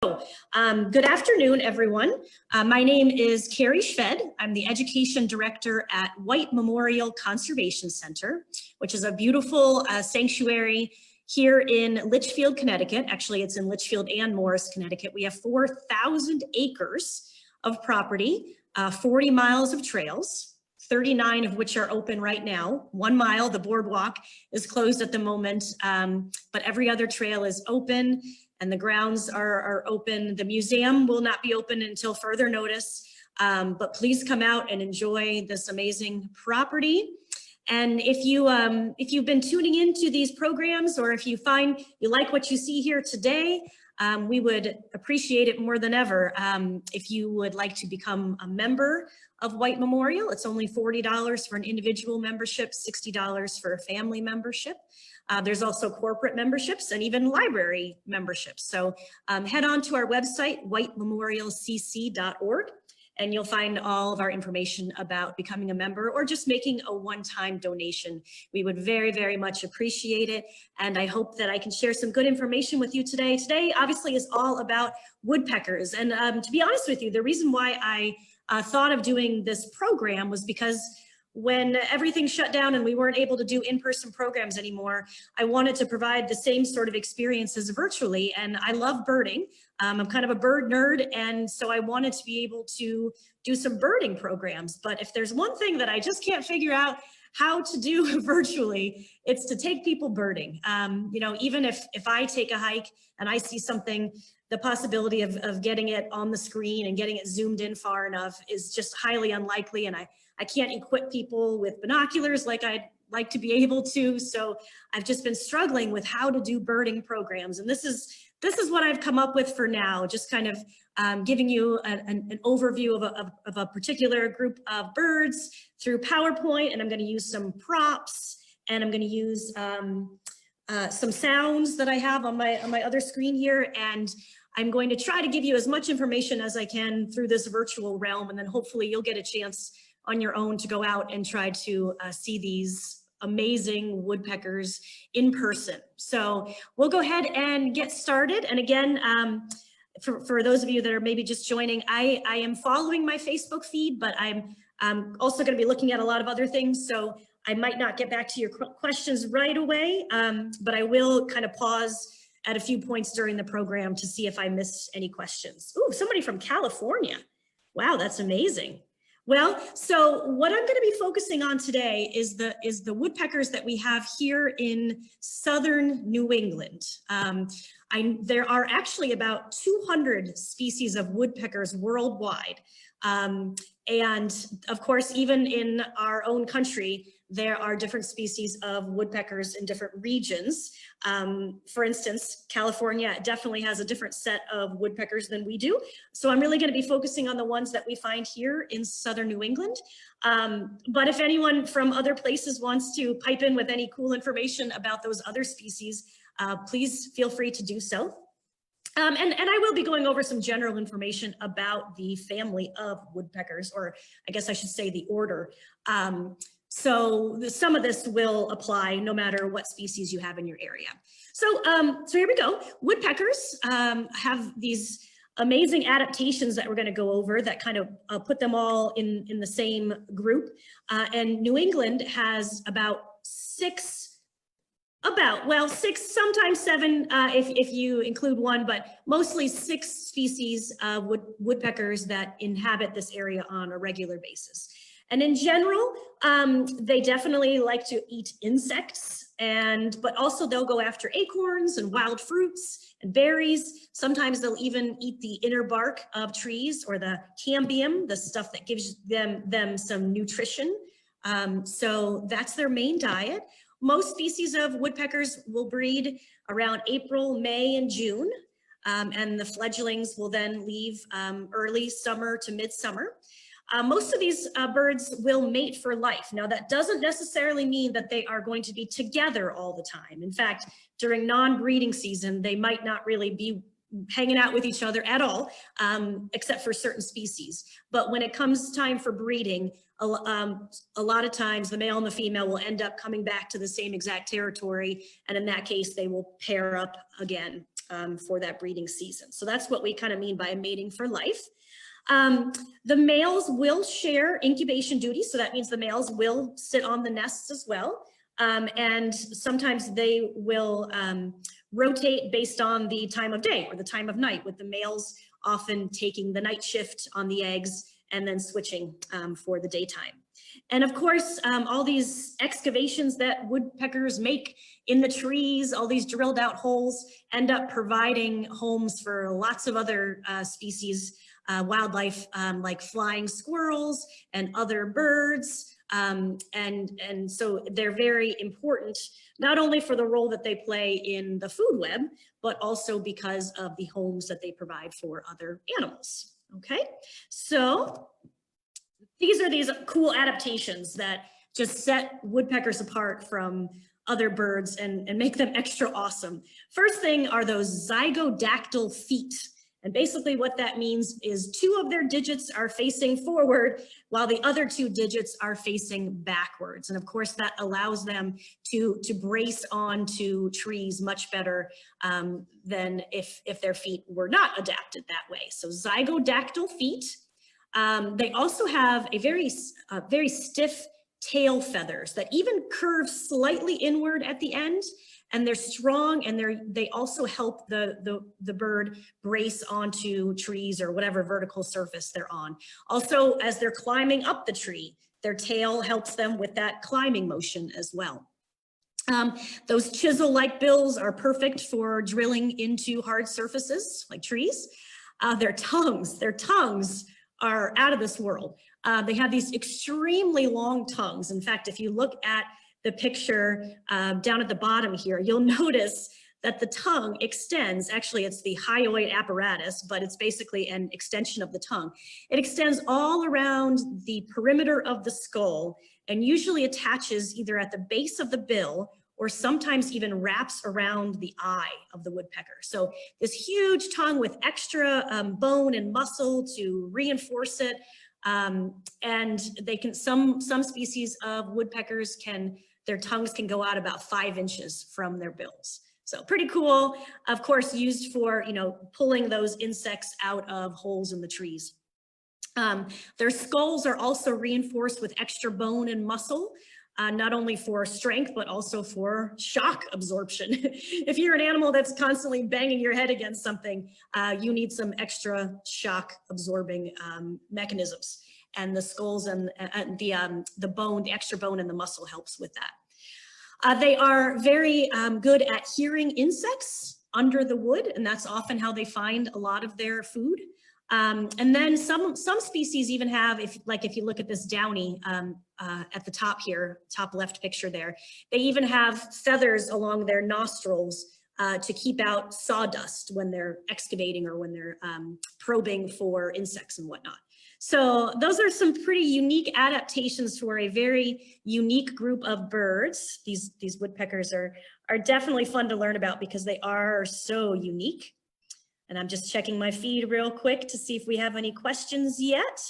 Good afternoon, everyone. My name is Carrie Schved. I'm the Education Director at White Memorial Conservation Center, which is a beautiful sanctuary here in Litchfield, Connecticut. Actually, it's in Litchfield and Morris, Connecticut. We have 4,000 acres of property, 40 miles of trails, 39 of which are open right now. 1 mile, the boardwalk, is closed at the moment, but every other trail is open. And the grounds are open. The museum will not be open until further notice, but please come out and enjoy this amazing property. And if you've been tuning into these programs, or if you find you like what you see here today, we would appreciate it more than ever if you would like to become a member of White Memorial. It's only $40 for an individual membership, $60 for a family membership. There's also corporate memberships and even library memberships. So head on to our website, whitememorialcc.org, and you'll find all of our information about becoming a member or just making a one-time donation. We would very, very much appreciate it. And I hope that I can share some good information with you today. Today, obviously, is all about woodpeckers. And to be honest with you, the reason why I thought of doing this program was because when everything shut down and we weren't able to do in-person programs anymore, I wanted to provide the same sort of experiences virtually. And I love birding. I'm kind of a bird nerd. And so I wanted to be able to do some birding programs. But if there's one thing that I just can't figure out how to do virtually, it's to take people birding. You know, even if I take a hike and I see something, the possibility of getting it on the screen and getting it zoomed in far enough is just highly unlikely. And I can't equip people with binoculars like I'd like to be able to. So I've just been struggling with how to do birding programs. And this is what I've come up with for now, just kind of giving you an overview of a particular group of birds through PowerPoint. And I'm going to use some props, and I'm going to use some sounds that I have on my other screen here. And I'm going to try to give you as much information as I can through this virtual realm. And then hopefully you'll get a chance on your own to go out and try to see these amazing woodpeckers in person. So we'll go ahead and get started. And again, for those of you that are maybe just joining, I am following my Facebook feed, but I'm also going to be looking at a lot of other things. So I might not get back to your questions right away, but I will kind of pause at a few points during the program to see if I missed any questions. Ooh, somebody from California. Wow, that's amazing. Well, so what I'm going to be focusing on today is the woodpeckers that we have here in southern New England. There are actually about 200 species of woodpeckers worldwide. And of course, even in our own country, there are different species of woodpeckers in different regions. For instance, California definitely has a different set of woodpeckers than we do. So I'm really going to be focusing on the ones that we find here in southern New England. But if anyone from other places wants to pipe in with any cool information about those other species, please feel free to do so. And I will be going over some general information about the family of woodpeckers, or I guess I should say the order. So some of this will apply no matter what species you have in your area. So here we go. Woodpeckers have these amazing adaptations that we're going to go over that kind of put them all in the same group. And New England has about six, sometimes seven if you include one, but mostly 6 species of woodpeckers that inhabit this area on a regular basis. And in general, they definitely like to eat insects, but also they'll go after acorns and wild fruits and berries. Sometimes they'll even eat the inner bark of trees, or the cambium, the stuff that gives them some nutrition. So that's their main diet. Most species of woodpeckers will breed around April, May, and June. And the fledglings will then leave early summer to midsummer. Most of these birds will mate for life. Now, that doesn't necessarily mean that they are going to be together all the time. In fact, during non-breeding season, they might not really be hanging out with each other at all, except for certain species. But when it comes time for breeding, a lot of times the male and the female will end up coming back to the same exact territory. And in that case, they will pair up again. for that breeding season. So that's what we kind of mean by mating for life. The males will share incubation duties. So that means the males will sit on the nests as well. And sometimes they will rotate based on the time of day or the time of night, with the males often taking the night shift on the eggs and then switching for the daytime. And of course, all these excavations that woodpeckers make in the trees, all these drilled out holes, end up providing homes for lots of other species, wildlife, like flying squirrels and other birds. And so they're very important, not only for the role that they play in the food web, but also because of the homes that they provide for other animals. Okay, so these are these cool adaptations that just set woodpeckers apart from other birds and make them extra awesome. First thing are those zygodactyl feet. And basically what that means is 2 of their digits are facing forward while the other 2 digits are facing backwards. And of course that allows them to brace onto trees much better than if their feet were not adapted that way. So zygodactyl feet. They also have a very stiff tail feathers that even curve slightly inward at the end, and they're strong, and they also help the bird brace onto trees or whatever vertical surface they're on. Also, as they're climbing up the tree, their tail helps them with that climbing motion as well. Those chisel-like bills are perfect for drilling into hard surfaces like trees. Their tongues are out of this world. They have these extremely long tongues. In fact, if you look at the picture down at the bottom here, you'll notice that the tongue extends. Actually, it's the hyoid apparatus, but it's basically an extension of the tongue. It extends all around the perimeter of the skull and usually attaches either at the base of the bill or sometimes even wraps around the eye of the woodpecker. So this huge tongue with extra bone and muscle to reinforce it. And they can, some species of woodpeckers their tongues can go out about 5 inches from their bills. So pretty cool, of course, used for, pulling those insects out of holes in the trees. Their skulls are also reinforced with extra bone and muscle, not only for strength, but also for shock absorption. If you're an animal that's constantly banging your head against something, you need some extra shock absorbing mechanisms. And the skulls and the bone, the extra bone and the muscle helps with that. They are very good at hearing insects under the wood, and that's often how they find a lot of their food. And then some species even have, if you look at this downy at the top here, top left picture there, they even have feathers along their nostrils to keep out sawdust when they're excavating or when they're probing for insects and whatnot. So those are some pretty unique adaptations for a very unique group of birds. These woodpeckers are definitely fun to learn about because they are so unique. And I'm just checking my feed real quick to see if we have any questions yet.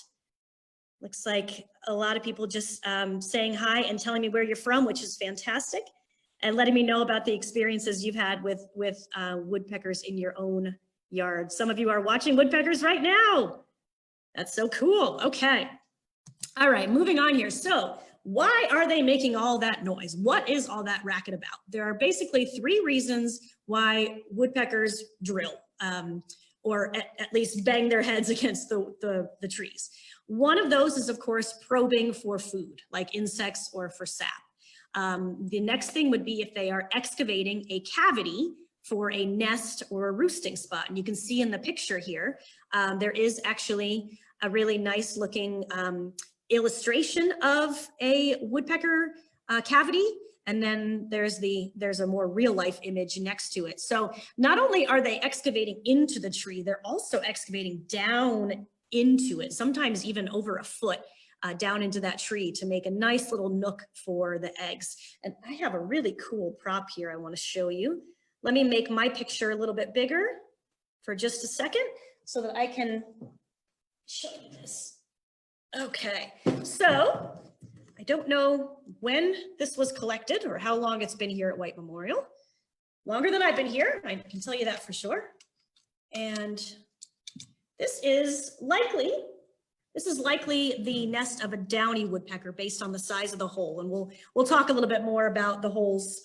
Looks like a lot of people just saying hi and telling me where you're from, which is fantastic, and letting me know about the experiences you've had with woodpeckers in your own yard. Some of you are watching woodpeckers right now. That's so cool. Okay. All right, moving on here. So why are they making all that noise? What is all that racket about? There are basically 3 reasons why woodpeckers drill. Or at least bang their heads against the trees. One of those is, of course, probing for food, like insects or for sap. The next thing would be if they are excavating a cavity for a nest or a roosting spot. And you can see in the picture here, there is actually a really nice looking illustration of a woodpecker cavity. And then there's a more real life image next to it. So not only are they excavating into the tree, they're also excavating down into it, sometimes even over a foot down into that tree to make a nice little nook for the eggs. And I have a really cool prop here I want to show you. Let me make my picture a little bit bigger for just a second so that I can show you this. Okay, so I don't know when this was collected or how long it's been here at White Memorial. longer than I've been here. I can tell you that for sure. And this is likely the nest of a downy woodpecker based on the size of the hole. And we'll talk a little bit more about the holes,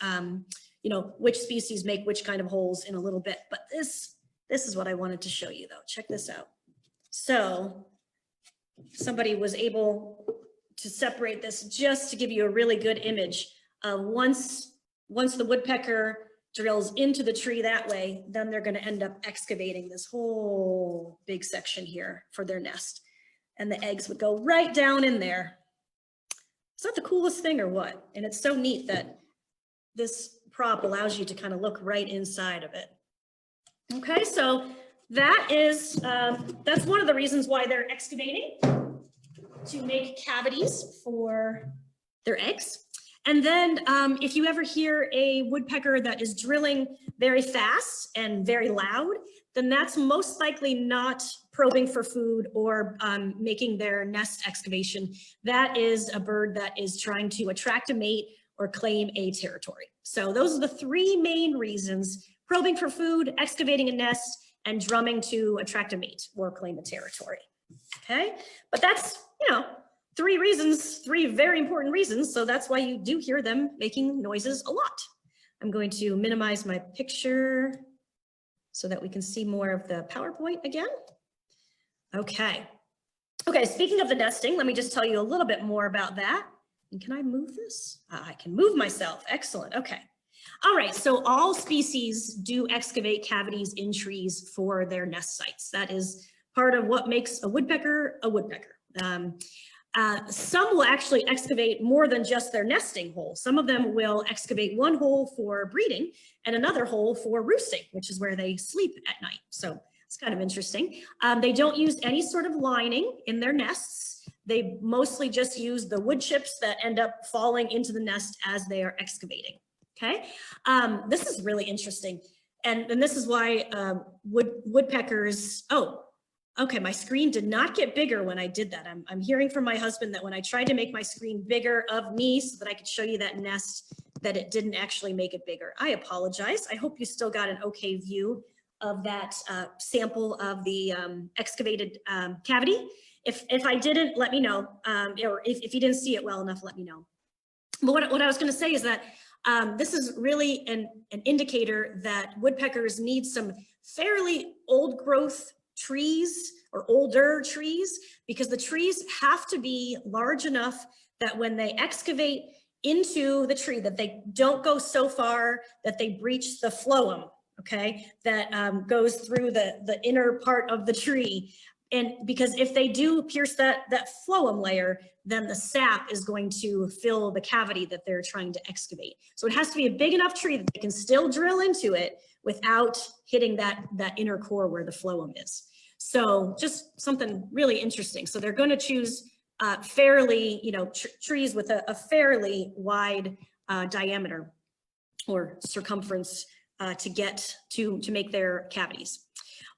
you know, which species make which kind of holes in a little bit. But this is what I wanted to show you though. Check this out. So somebody was able to separate this just to give you a really good image of once the woodpecker drills into the tree that way, then they're going to end up excavating this whole big section here for their nest. And the eggs would go right down in there. Is that the coolest thing or what? And it's so neat that this prop allows you to kind of look right inside of it. Okay, so that is, that's one of the reasons why they're excavating, to make cavities for their eggs. And then if you ever hear a woodpecker that is drilling very fast and very loud, then that's most likely not probing for food or making their nest excavation. That is a bird that is trying to attract a mate or claim a territory. So those are the three main reasons: probing for food, excavating a nest, and drumming to attract a mate or claim a territory. Okay, but that's, you know, three reasons, three very important reasons. So that's why you do hear them making noises a lot. I'm going to minimize my picture so that we can see more of the PowerPoint again. Okay. Okay, speaking of the nesting, let me just tell you a little bit more about that. And can I move this? I can move myself. Excellent. Okay. All right, so all species do excavate cavities in trees for their nest sites. That is part of what makes a woodpecker a woodpecker. Some will actually excavate more than just their nesting hole. Some of them will excavate one hole for breeding and another hole for roosting, which is where they sleep at night. So it's kind of interesting. They don't use any sort of lining in their nests. They mostly just use the wood chips that end up falling into the nest as they are excavating. Okay, this is really interesting. And this is why woodpeckers, oh, okay, my screen did not get bigger when I did that. I'm hearing from my husband that when I tried to make my screen bigger of me so that I could show you that nest, that it didn't actually make it bigger. I apologize. I hope you still got an okay view of that sample of the excavated cavity. If I didn't, let me know. Or if you didn't see it well enough, let me know. But what I was gonna say is that this is really an indicator that woodpeckers need some fairly old growth trees or older trees, because the trees have to be large enough that when they excavate into the tree, that they don't go so far that they breach the phloem, okay, that goes through the inner part of the tree. And because if they do pierce that phloem layer, then the sap is going to fill the cavity that they're trying to excavate. So it has to be a big enough tree that they can still drill into it without hitting that inner core where the phloem is. So just something really interesting. So they're going to choose fairly, you know, trees with a fairly wide diameter or circumference to get to make their cavities.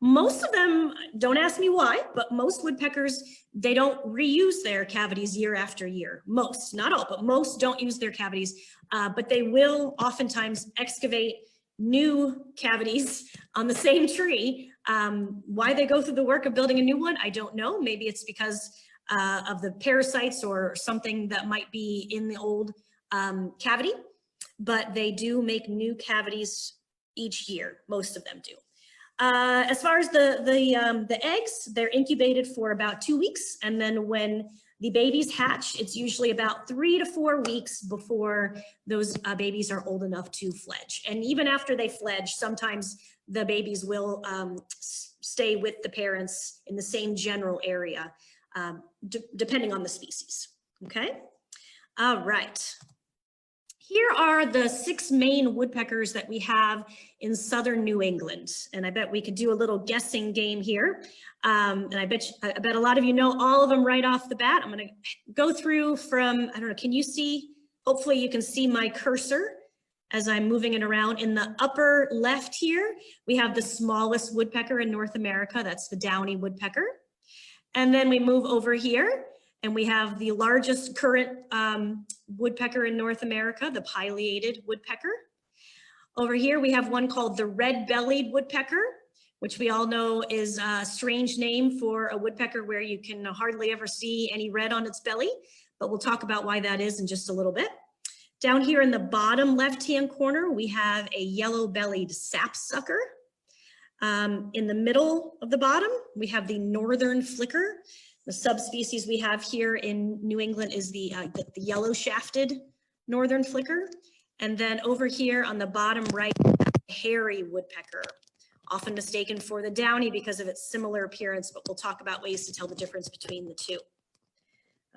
Most of them, don't ask me why, but most woodpeckers, they don't reuse their cavities year after year. Most, not all, but most don't use their cavities, but they will oftentimes excavate new cavities on the same tree. Why they go through the work of building a new one, I don't know. Maybe it's because of the parasites or something that might be in the old cavity, but they do make new cavities each year. Most of them do. As far as the eggs, they're incubated for about 2 weeks. And then when the babies hatch, it's usually about 3 to 4 weeks before those babies are old enough to fledge. And even after they fledge, sometimes the babies will stay with the parents in the same general area, depending on the species. Okay. All right. Here are the 6 main woodpeckers that we have in southern New England. And I bet we could do a little guessing game here. And I bet a lot of you know all of them right off the bat. I'm gonna go through from, I don't know, can you see? Hopefully you can see my cursor as I'm moving it around. In the upper left here, we have the smallest woodpecker in North America. That's the Downy Woodpecker. And then we move over here, and we have the largest current woodpecker in North America, the Pileated Woodpecker. Over here, we have one called the Redbellied Woodpecker, which we all know is a strange name for a woodpecker where you can hardly ever see any red on its belly, but we'll talk about why that is in just a little bit. Down here in the bottom left-hand corner, we have a Yellowbellied Sap Sucker. In the middle of the bottom, we have the Northern Flicker. The subspecies we have here in New England is the yellow-shafted Northern Flicker. And then over here on the bottom right, hairy woodpecker, often mistaken for the downy because of its similar appearance, but we'll talk about ways to tell the difference between the two.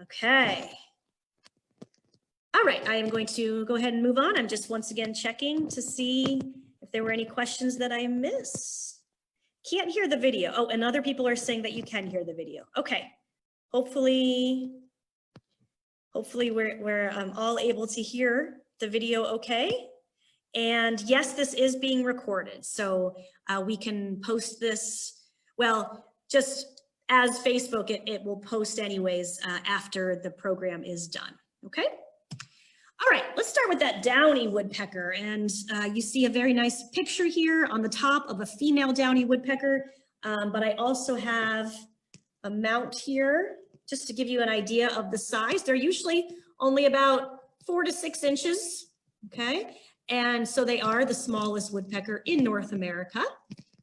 Okay. All right, I am going to go ahead and move on. I'm just once again checking to see if there were any questions that I missed. Can't hear the video. Oh, and other people are saying that you can hear the video. Okay, hopefully we're all able to hear the video okay. And yes, this is being recorded, so we can post this, well, just as Facebook, it will post anyways after the program is done, okay? All right, let's start with that downy woodpecker. And you see a very nice picture here on the top of a female downy woodpecker, but I also have a mount here just to give you an idea of the size. They're usually only about 4 to 6 inches, okay? And so they are the smallest woodpecker in North America.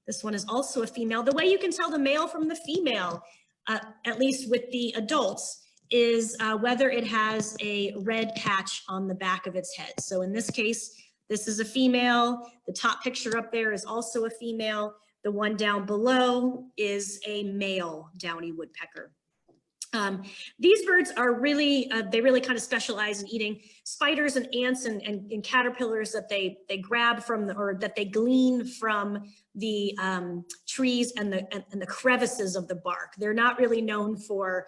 This one is also a female. The way you can tell the male from the female, at least with the adults, is whether it has a red patch on the back of its head. So in this case, this is a female. The top picture up there is also a female. The one down below is a male downy woodpecker. These birds are really, they really kind of specialize in eating spiders and ants and caterpillars that they grab from or that they glean from the trees and the crevices of the bark. They're not really known for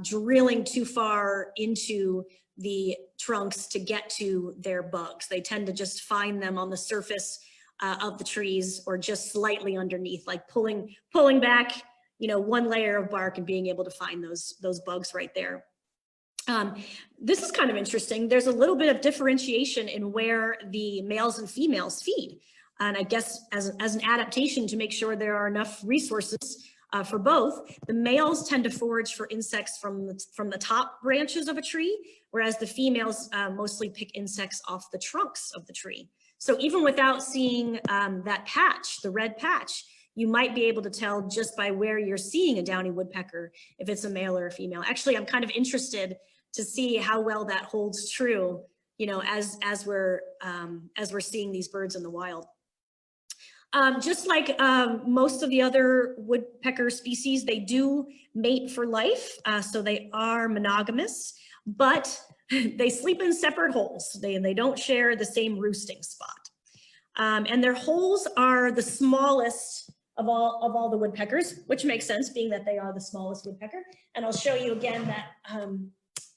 drilling too far into the trunks to get to their bugs. They tend to just find them on the surface of the trees or just slightly underneath, like pulling back, you know, one layer of bark and being able to find those bugs right there. This is kind of interesting. There's a little bit of differentiation in where the males and females feed. And I guess as an adaptation to make sure there are enough resources for both, the males tend to forage for insects from the top branches of a tree, whereas the females mostly pick insects off the trunks of the tree. So even without seeing that patch, the red patch, you might be able to tell just by where you're seeing a downy woodpecker if it's a male or a female. Actually, I'm kind of interested to see how well that holds true, you know, as we're seeing these birds in the wild. Just like most of the other woodpecker species, they do mate for life, so they are monogamous, but they sleep in separate holes. They don't share the same roosting spot. And their holes are the smallest of all the woodpeckers, which makes sense being that they are the smallest woodpecker. And I'll show you again that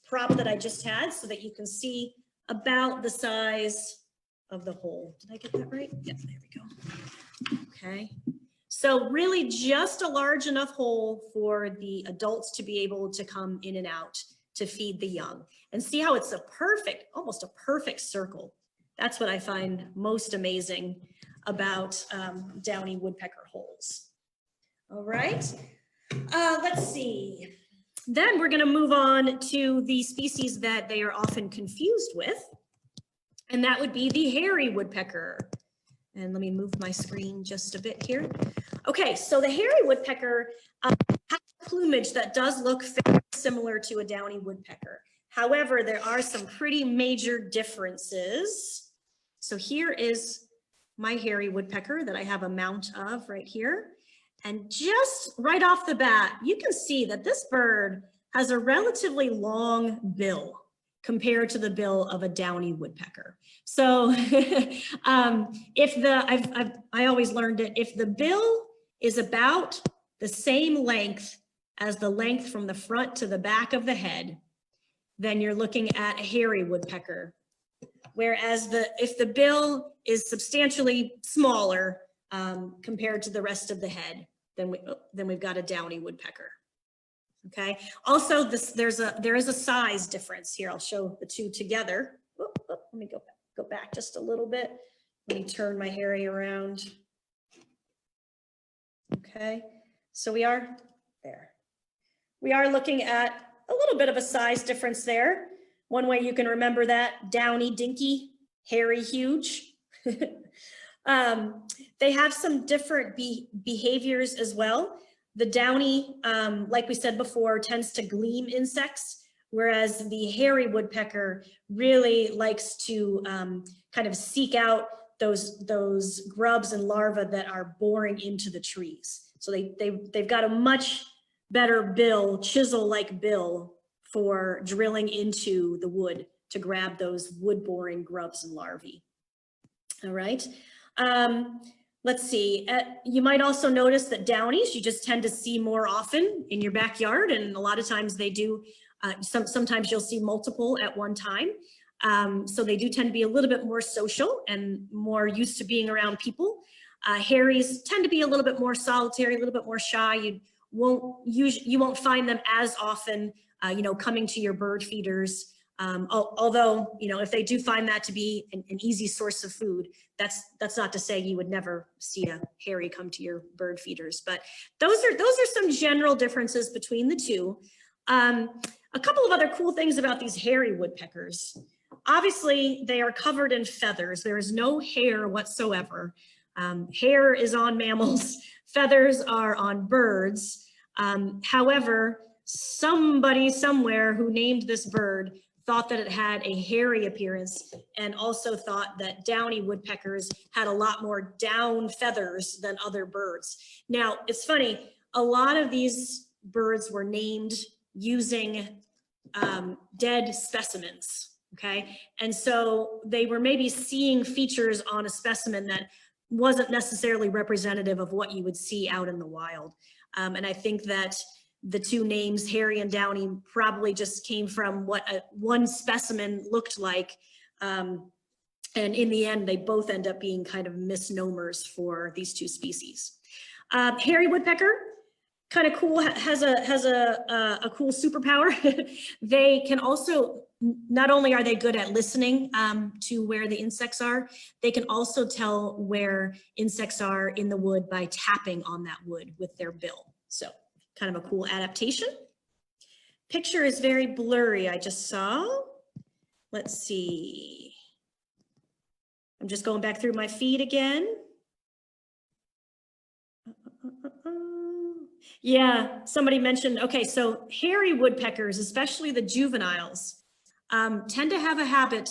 prop that I just had so that you can see about the size of the hole. Did I get that right? Yep, there we go. Okay. So really just a large enough hole for the adults to be able to come in and out to feed the young. And see how it's almost a perfect circle. That's what I find most amazing about downy woodpecker holes. All right, let's see. Then we're gonna move on to the species that they are often confused with, and that would be the hairy woodpecker. And let me move my screen just a bit here. Okay, so the hairy woodpecker has plumage that does look very similar to a downy woodpecker. However, there are some pretty major differences. So here is my hairy woodpecker that I have a mount of right here. And just right off the bat, you can see that this bird has a relatively long bill compared to the bill of a downy woodpecker. So I always learned it, if the bill is about the same length as the length from the front to the back of the head, then you're looking at a hairy woodpecker. Whereas if the bill is substantially smaller compared to the rest of the head, then we've got a downy woodpecker. Okay. Also, there is a size difference here. I'll show the two together. Let me go back just a little bit. Let me turn my Harry around. Okay, so we are there. We are looking at a little bit of a size difference there. One way you can remember that, downy, dinky, hairy, huge. They have some different behaviors as well. The downy, like we said before, tends to glean insects, whereas the hairy woodpecker really likes to kind of seek out those grubs and larvae that are boring into the trees. So they've got a much better bill, chisel-like bill, for drilling into the wood to grab those wood-boring grubs and larvae. All right. Let's see. You might also notice that downies you just tend to see more often in your backyard, and a lot of times they do. Sometimes you'll see multiple at one time. So they do tend to be a little bit more social and more used to being around people. Harries tend to be a little bit more solitary, a little bit more shy. You won't find them as often, coming to your bird feeders. Although, if they do find that to be an easy source of food, that's not to say you would never see a hairy come to your bird feeders. But those are some general differences between the two. A couple of other cool things about these hairy woodpeckers. Obviously, they are covered in feathers. There is no hair whatsoever. Hair is on mammals, feathers are on birds. However, somebody somewhere who named this bird thought that it had a hairy appearance and also thought that downy woodpeckers had a lot more down feathers than other birds. Now, it's funny, a lot of these birds were named using dead specimens, okay? And so they were maybe seeing features on a specimen that wasn't necessarily representative of what you would see out in the wild. And I think that the two names, hairy and downy, probably just came from what one specimen looked like. And in the end, they both end up being kind of misnomers for these two species. Hairy woodpecker, kind of cool, has a cool superpower. They can also, not only are they good at listening to where the insects are, they can also tell where insects are in the wood by tapping on that wood with their bill. So kind of a cool adaptation. Picture is very blurry, I just saw. Let's see. I'm just going back through my feed again. Yeah, somebody mentioned, okay, so hairy woodpeckers, especially the juveniles, tend to have a habit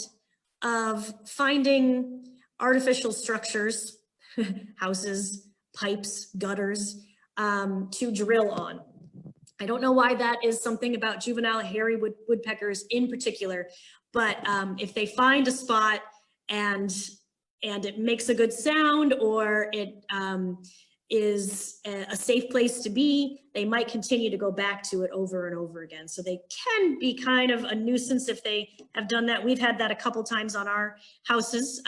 of finding artificial structures, houses, pipes, gutters, to drill on. I don't know why that is something about juvenile hairy woodpeckers in particular, but if they find a spot and it makes a good sound, or it is a safe place to be, they might continue to go back to it over and over again. So they can be kind of a nuisance if they have done that. We've had that a couple times on our houses.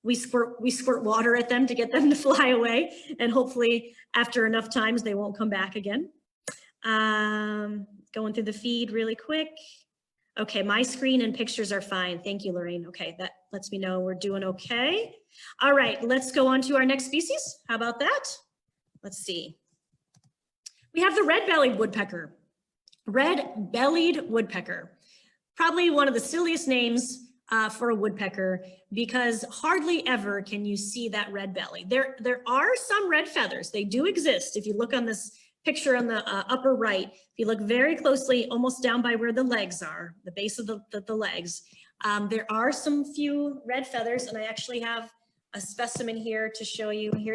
We squirt water at them to get them to fly away, and hopefully after enough times they won't come back again. Going through the feed really quick. Okay, my screen and pictures are fine. Thank you, Lorraine. Okay, that lets me know we're doing okay. All right, let's go on to our next species. How about that? Let's see. We have the red-bellied woodpecker. Red-bellied woodpecker. Probably one of the silliest names for a woodpecker, because hardly ever can you see that red belly. There are some red feathers. They do exist. If you look on this picture on the upper right, if you look very closely, almost down by where the legs are, the base of the legs, there are some few red feathers, and I actually have a specimen here to show you. Here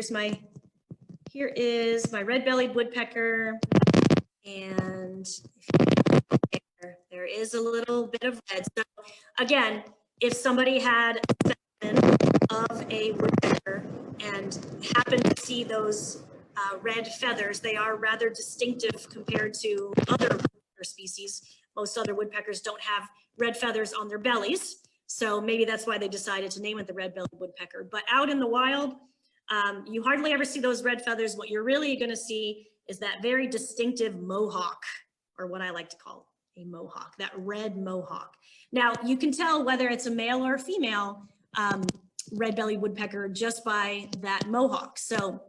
is my red-bellied woodpecker, and there is a little bit of red. So again, if somebody had a specimen of a woodpecker and happened to see those red feathers, they are rather distinctive compared to other woodpecker species. Most other woodpeckers don't have red feathers on their bellies, so maybe that's why they decided to name it the red-bellied woodpecker. But out in the wild, you hardly ever see those red feathers. What you're really going to see is that very distinctive mohawk, or what I like to call a mohawk, that red mohawk. Now, you can tell whether it's a male or a female red-bellied woodpecker just by that mohawk. So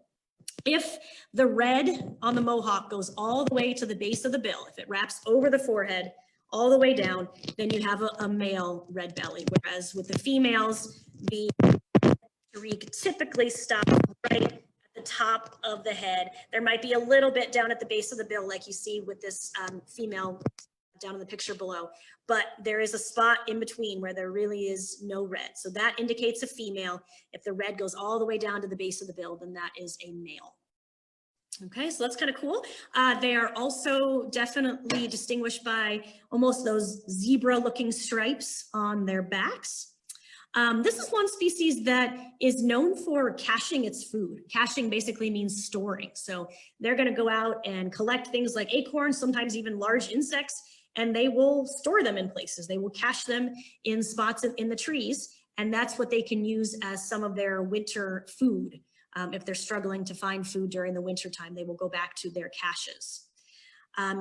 if the red on the mohawk goes all the way to the base of the bill, if it wraps over the forehead all the way down, then you have a male red belly. Whereas with the females, the streak typically stops right at the top of the head. There might be a little bit down at the base of the bill, like you see with this female down in the picture below, but there is a spot in between where there really is no red. So that indicates a female. If the red goes all the way down to the base of the bill, then that is a male. Okay, so that's kind of cool. They are also definitely distinguished by almost those zebra-looking stripes on their backs. This is one species that is known for caching its food. Caching basically means storing. So they're going to go out and collect things like acorns, sometimes even large insects, and they will store them in places. They will cache them in spots in the trees, and that's what they can use as some of their winter food. If they're struggling to find food during the winter time, they will go back to their caches.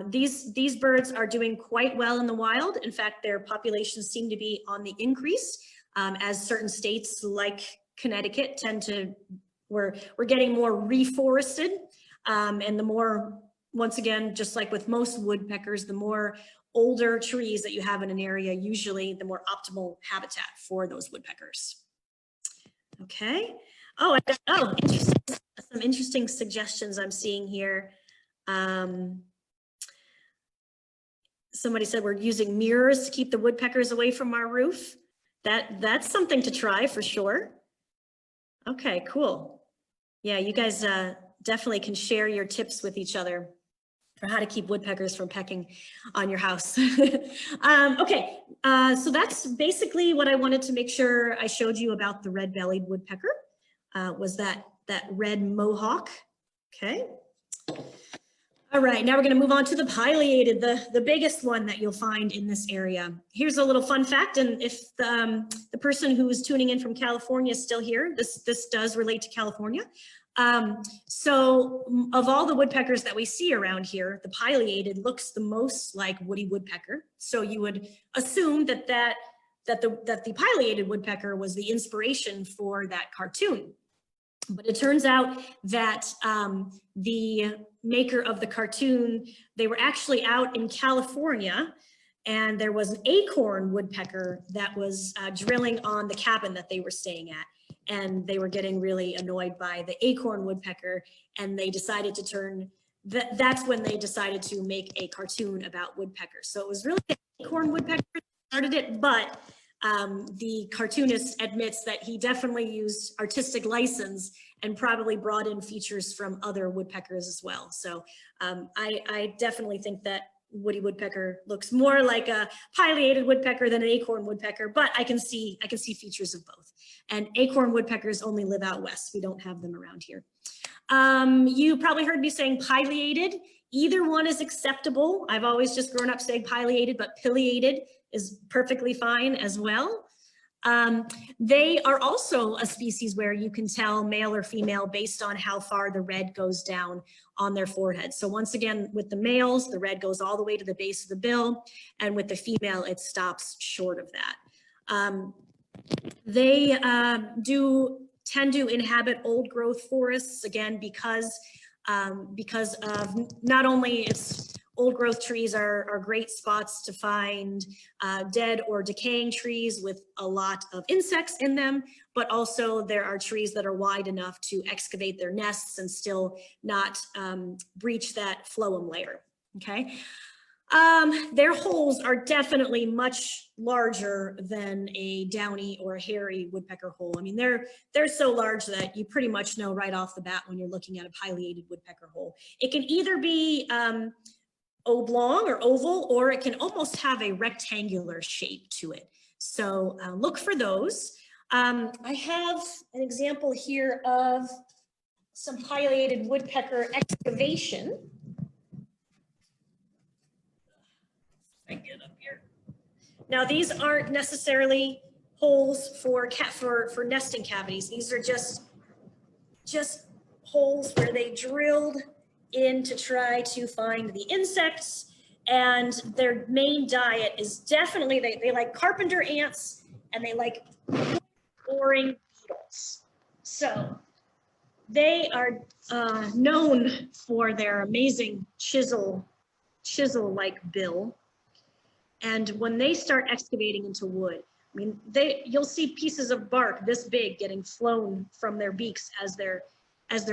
These birds are doing quite well in the wild. In fact, their populations seem to be on the increase as certain states like Connecticut tend to, we're getting more reforested, and the more, once again, just like with most woodpeckers, the more older trees that you have in an area, usually the more optimal habitat for those woodpeckers. Okay. Oh, interesting. Some interesting suggestions I'm seeing here. Somebody said we're using mirrors to keep the woodpeckers away from our roof. That's something to try for sure. Okay, cool. Yeah, you guys definitely can share your tips with each other for how to keep woodpeckers from pecking on your house. Okay, so that's basically what I wanted to make sure I showed you about the red-bellied woodpecker. Was that red mohawk. Okay. All right, now we're going to move on to the pileated, the biggest one that you'll find in this area. Here's a little fun fact, and if the person who is tuning in from California is still here, this does relate to California. So of all the woodpeckers that we see around here, the pileated looks the most like woody woodpecker. So you would assume that the pileated woodpecker was the inspiration for that cartoon. But it turns out that the maker of the cartoon, they were actually out in California, and there was an acorn woodpecker that was drilling on the cabin that they were staying at. And they were getting really annoyed by the acorn woodpecker, and they decided to turn, that's when they decided to make a cartoon about woodpeckers. So it was really the acorn woodpecker that started it, but the cartoonist admits that he definitely used artistic license and probably brought in features from other woodpeckers as well. So I definitely think that woody woodpecker looks more like a pileated woodpecker than an acorn woodpecker, but I can see features of both. And acorn woodpeckers only live out west. We don't have them around here. You probably heard me saying pileated. Either one is acceptable. I've always just grown up saying pileated, but pileated is perfectly fine as well. They are also a species where you can tell male or female based on how far the red goes down on their forehead. So once again, with the males, the red goes all the way to the base of the bill, and with the female, it stops short of that. They do tend to inhabit old growth forests, again, because of not only its old growth trees are great spots to find dead or decaying trees with a lot of insects in them, but also there are trees that are wide enough to excavate their nests and still not breach that phloem layer, okay? Their holes are definitely much larger than a downy or a hairy woodpecker hole. I mean, they're so large that you pretty much know right off the bat when you're looking at a pileated woodpecker hole. It can either be oblong or oval, or it can almost have a rectangular shape to it. So look for those. I have an example here of some pileated woodpecker excavation. I get up here. Now these aren't necessarily holes for nesting cavities. These are just holes where they drilled in to try to find the insects, and their main diet is definitely they like carpenter ants, and they like boring beetles. So they are known for their amazing chisel-like bill. And when they start excavating into wood, I mean, you'll see pieces of bark this big getting flown from their beaks as they're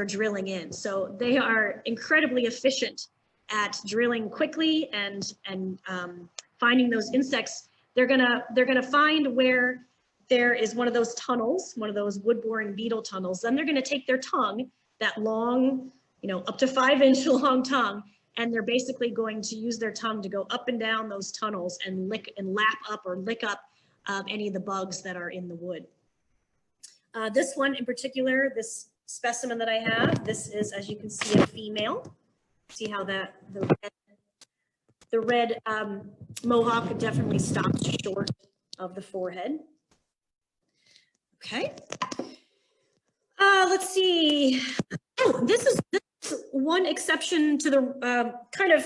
drilling in. So they are incredibly efficient at drilling quickly and finding those insects. They're gonna find where there is one of those tunnels, one of those wood-boring beetle tunnels. Then they're gonna take their tongue, that long, up to 5-inch long tongue, and they're basically going to use their tongue to go up and down those tunnels and lap up or lick up any of the bugs that are in the wood. This one in particular, this specimen that I have, this is, as you can see, a female. See how the red mohawk definitely stops short of the forehead. Okay. Let's see. Oh, this is one exception to the kind of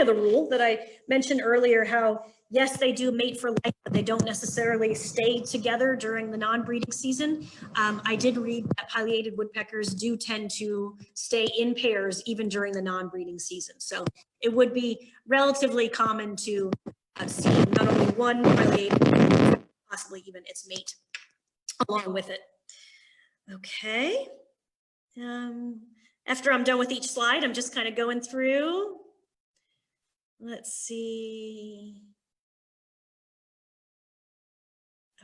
the rule that I mentioned earlier, how yes, they do mate for life, but they don't necessarily stay together during the non-breeding season. I did read that pileated woodpeckers do tend to stay in pairs even during the non-breeding season. So it would be relatively common to see not only one pileated, possibly even its mate along with it. Okay. After I'm done with each slide, I'm just kind of going through. Let's see.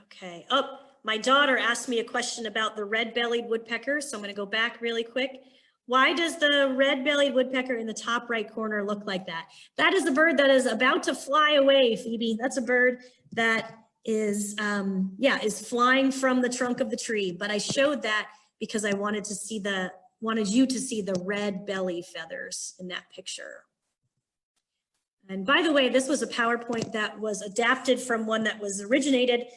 Okay. Oh, my daughter asked me a question about the red-bellied woodpecker, so I'm going to go back really quick. Why does the red-bellied woodpecker in the top right corner look like that? That is the bird that is about to fly away, Phoebe. That's a bird that is flying from the trunk of the tree. But I showed that because I wanted you to see the red belly feathers in that picture. And by the way, this was a PowerPoint that was adapted from one that was originated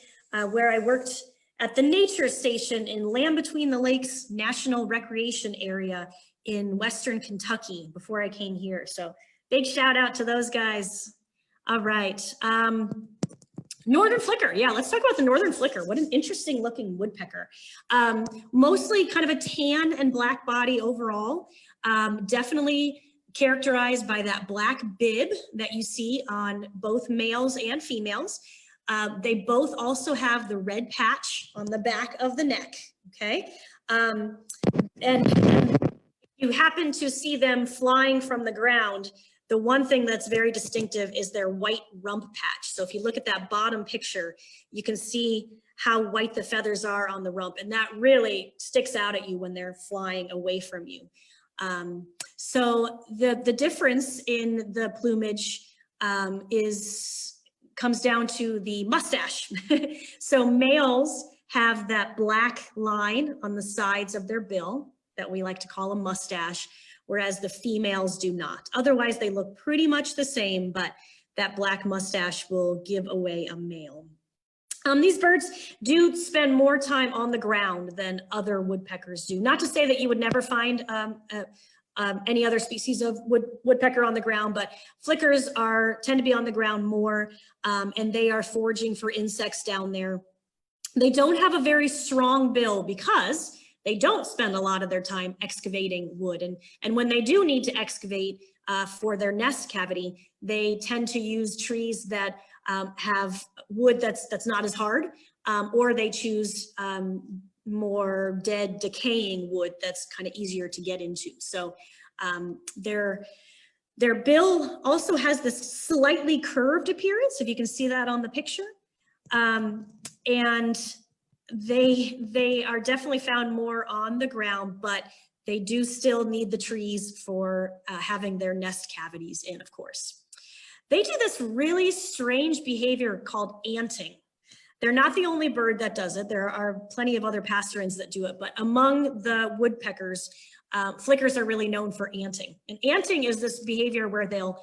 where I worked at the Nature Station in Land Between the Lakes National Recreation Area in Western Kentucky before I came here. So big shout out to those guys. All right. Northern flicker. Yeah, let's talk about the northern flicker. What an interesting looking woodpecker. Mostly kind of a tan and black body overall. Definitely characterized by that black bib that you see on both males and females. They both also have the red patch on the back of the neck, okay? And you happen to see them flying from the ground. The one thing that's very distinctive is their white rump patch. So if you look at that bottom picture, you can see how white the feathers are on the rump, and that really sticks out at you when they're flying away from you. So the difference in the plumage comes down to the mustache. So males have that black line on the sides of their bill that we like to call a mustache, whereas the females do not. Otherwise, they look pretty much the same, but that black mustache will give away a male. These birds do spend more time on the ground than other woodpeckers do. Not to say that you would never find any other species of woodpecker on the ground, but flickers tend to be on the ground more, and they are foraging for insects down there. They don't have a very strong bill because they don't spend a lot of their time excavating wood. And when they do need to excavate for their nest cavity, they tend to use trees that have wood that's not as hard, or they choose more dead, decaying wood that's kind of easier to get into. So their bill also has this slightly curved appearance, if you can see that on the picture. And they are definitely found more on the ground, but they do still need the trees for having their nest cavities in, of course. They do this really strange behavior called anting. They're not the only bird that does it. There are plenty of other passerines that do it, but among the woodpeckers, flickers are really known for anting. And anting is this behavior where they'll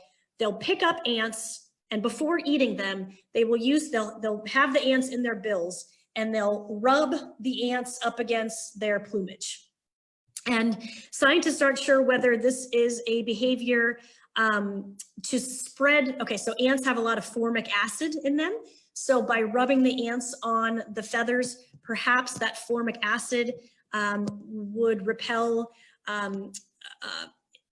pick up ants, and before eating them, they'll have the ants in their bills, and they'll rub the ants up against their plumage. And scientists aren't sure whether this is a behavior to spread. Okay, so ants have a lot of formic acid in them. So by rubbing the ants on the feathers, perhaps that formic acid would repel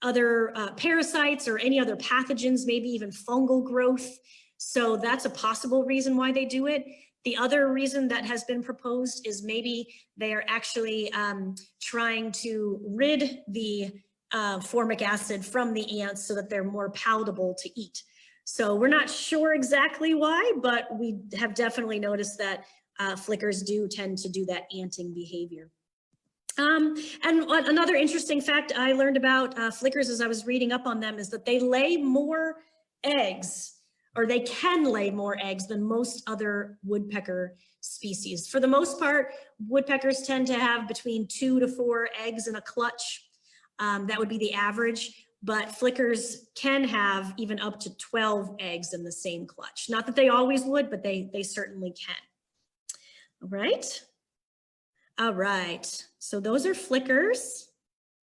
other parasites or any other pathogens, maybe even fungal growth. So that's a possible reason why they do it. The other reason that has been proposed is maybe they are actually trying to rid the formic acid from the ants so that they're more palatable to eat. So we're not sure exactly why, but we have definitely noticed that flickers do tend to do that anting behavior. And another interesting fact I learned about flickers as I was reading up on them is that they lay more eggs, or they can lay more eggs than most other woodpecker species. For the most part, woodpeckers tend to have between 2 to 4 eggs in a clutch. That would be the average, but flickers can have even up to 12 eggs in the same clutch. Not that they always would, but they certainly can. All right. All right, so those are flickers.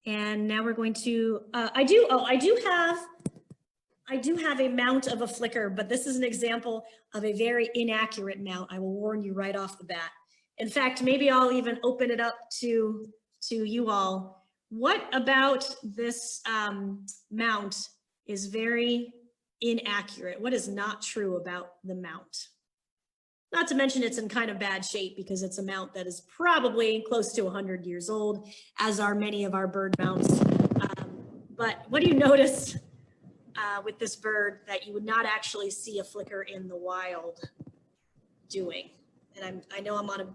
And now we're going to, I do have a mount of a flicker, but this is an example of a very inaccurate mount. I will warn you right off the bat. In fact, maybe I'll even open it up to you all. What about this mount is very inaccurate? What is not true about the mount? Not to mention it's in kind of bad shape because it's a mount that is probably close to 100 years old, as are many of our bird mounts. But what do you notice with this bird that you would not actually see a flicker in the wild doing? And I know I'm on a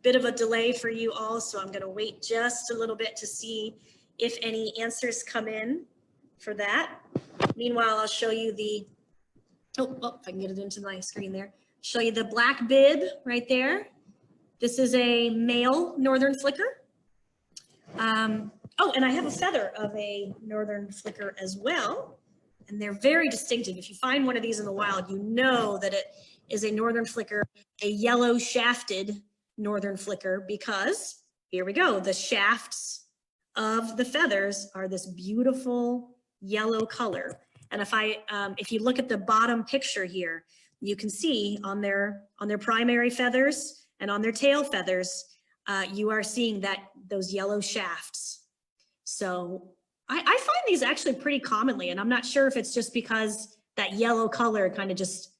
bit of a delay for you all, so I'm going to wait just a little bit to see if any answers come in for that. Meanwhile, I'll show you the, oh, if I can get it into my screen there. Show you the black bib right there. This is a male northern flicker. Oh, and I have a feather of a northern flicker as well. And they're very distinctive. If you find one of these in the wild, you know that it is a northern flicker, a yellow shafted northern flicker, because here we go. The shafts of the feathers are this beautiful yellow color. And if you look at the bottom picture here, you can see on their primary feathers and on their tail feathers, you are seeing those yellow shafts. So I find these actually pretty commonly, and I'm not sure if it's just because that yellow color kind of just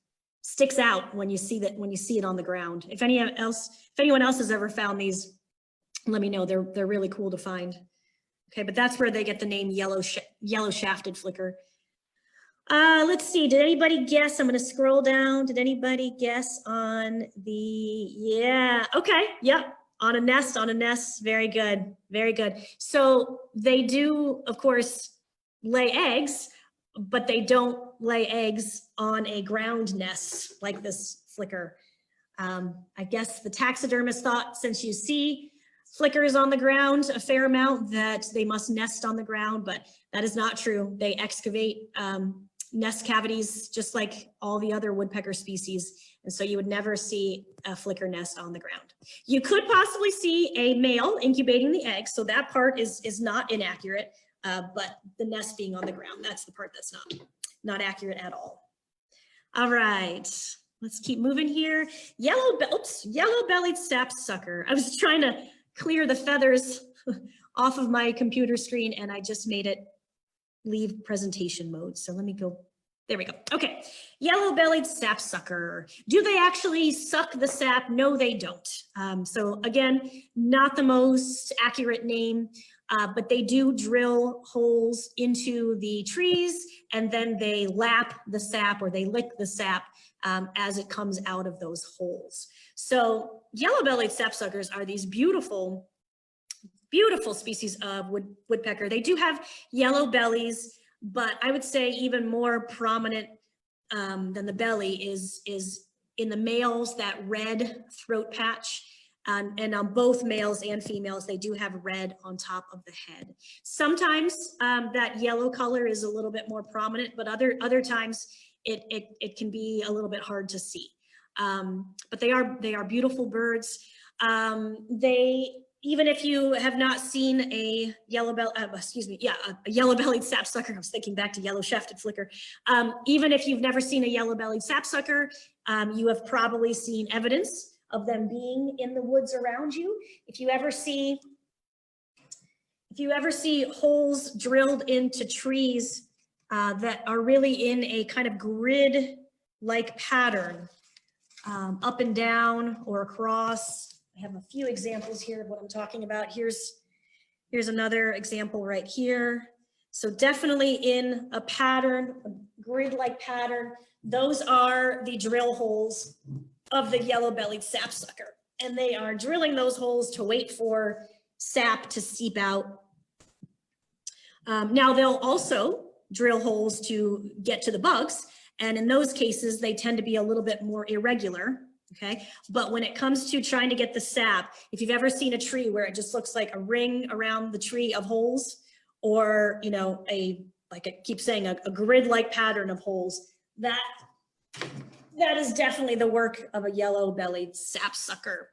sticks out when you see it on the ground. If anyone else has ever found these, let me know. They're really cool to find. Okay, but that's where they get the name yellow shafted flicker. Let's see, did anybody guess? I'm going to scroll down. Did anybody guess on yeah, okay, yep, on a nest, very good, very good. So they do, of course, lay eggs, but they don't lay eggs on a ground nest like this flicker. I guess the taxidermist thought since you see flickers on the ground a fair amount that they must nest on the ground, but that is not true. They excavate nest cavities just like all the other woodpecker species, and so you would never see a flicker nest on the ground. You could possibly see a male incubating the eggs, so that part is not inaccurate, but the nest being on the ground, that's the part that's not accurate at all. All right, let's keep moving here. Yellowbellied Sap Sucker. I was trying to clear the feathers off of my computer screen and I just made it leave presentation mode. So let me go, there we go. Okay, Yellowbellied Sap Sucker. Do they actually suck the sap? No, they don't. So again, not the most accurate name, but they do drill holes into the trees and then they lap the sap or they lick the sap as it comes out of those holes. So Yellowbellied Sapsuckers are these beautiful species of woodpecker. They do have yellow bellies, but I would say even more prominent than the belly is in the males, that red throat patch. And on both males and females, they do have red on top of the head. Sometimes that yellow color is a little bit more prominent, but other times it can be a little bit hard to see. But they are beautiful birds. even if you have not seen a yellow-bellied sap sucker, I was thinking back to yellow-shafted flicker. Even if you've never seen a yellow-bellied sap sucker, you have probably seen evidence of them being in the woods around you. If you ever see holes drilled into trees that are really in a kind of grid-like pattern, up and down or across. I have a few examples here of what I'm talking about. Here's another example right here. So definitely in a pattern, a grid-like pattern. Those are the drill holes of the yellow-bellied sap sucker. And they are drilling those holes to wait for sap to seep out. Now they'll also drill holes to get to the bugs. And in those cases, they tend to be a little bit more irregular, okay? But when it comes to trying to get the sap, if you've ever seen a tree where it just looks like a ring around the tree of holes, or, you know, like I keep saying, a grid-like pattern of holes, that is definitely the work of a yellow-bellied sap sucker.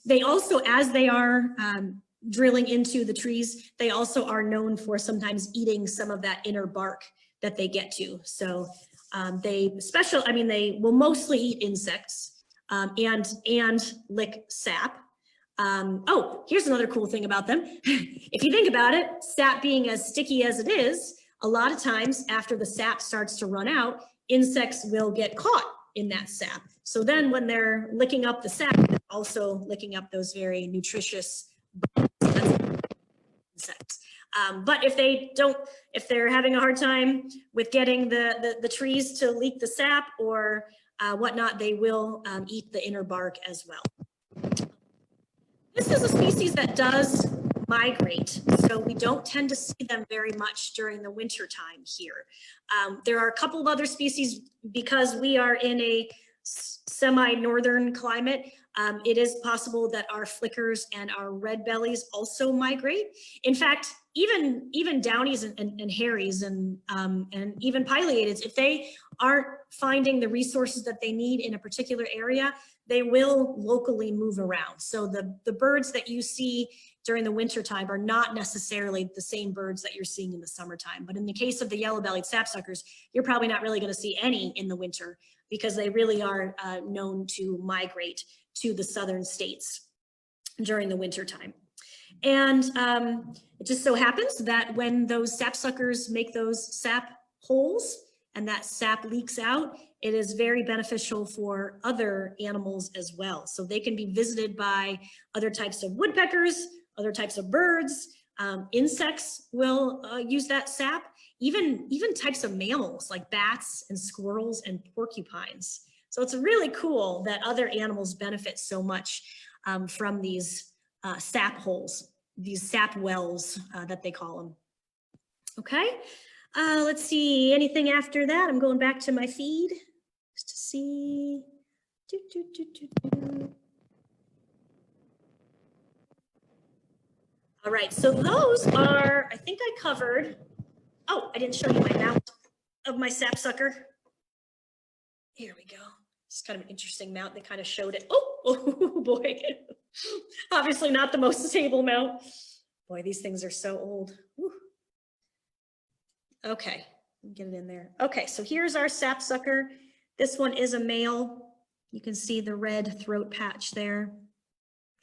They also, as they are drilling into the trees, they also are known for sometimes eating some of that inner bark that they get to. So they will mostly eat insects and lick sap. Oh, here's another cool thing about them. If you think about it, sap being as sticky as it is, a lot of times after the sap starts to run out, insects will get caught in that sap. So then when they're licking up the sap, they're also licking up those very nutritious insects. But if they're having a hard time with getting the trees to leak the sap or whatnot, they will eat the inner bark as well. This is a species that does migrate, so we don't tend to see them very much during the winter time here. There are a couple of other species, because we are in a semi-northern climate. It is possible that our flickers and our red bellies also migrate. In fact, even downies and hairies and even pileateds, if they aren't finding the resources that they need in a particular area, they will locally move around. So the birds that you see during the winter time are not necessarily the same birds that you're seeing in the summertime. But in the case of the yellow-bellied sapsuckers, you're probably not really going to see any in the winter, because they really are known to migrate to the southern states during the winter time. And it just so happens that when those sapsuckers make those sap holes and that sap leaks out, it is very beneficial for other animals as well. So they can be visited by other types of woodpeckers, other types of birds. Insects will use that sap, even types of mammals like bats and squirrels and porcupines. So it's really cool that other animals benefit so much from these sap holes, these sap wells that they call them. Okay, let's see, anything after that? I'm going back to my feed just to see. All right, so those are, I think I covered. Oh, I didn't show you my mount of my sapsucker. Here we go. It's kind of an interesting mount. They kind of showed it. Oh boy. Obviously not the most stable mount. Boy, these things are so old. Whew. Okay, get it in there. Okay, so here's our sapsucker. This one is a male. You can see the red throat patch there.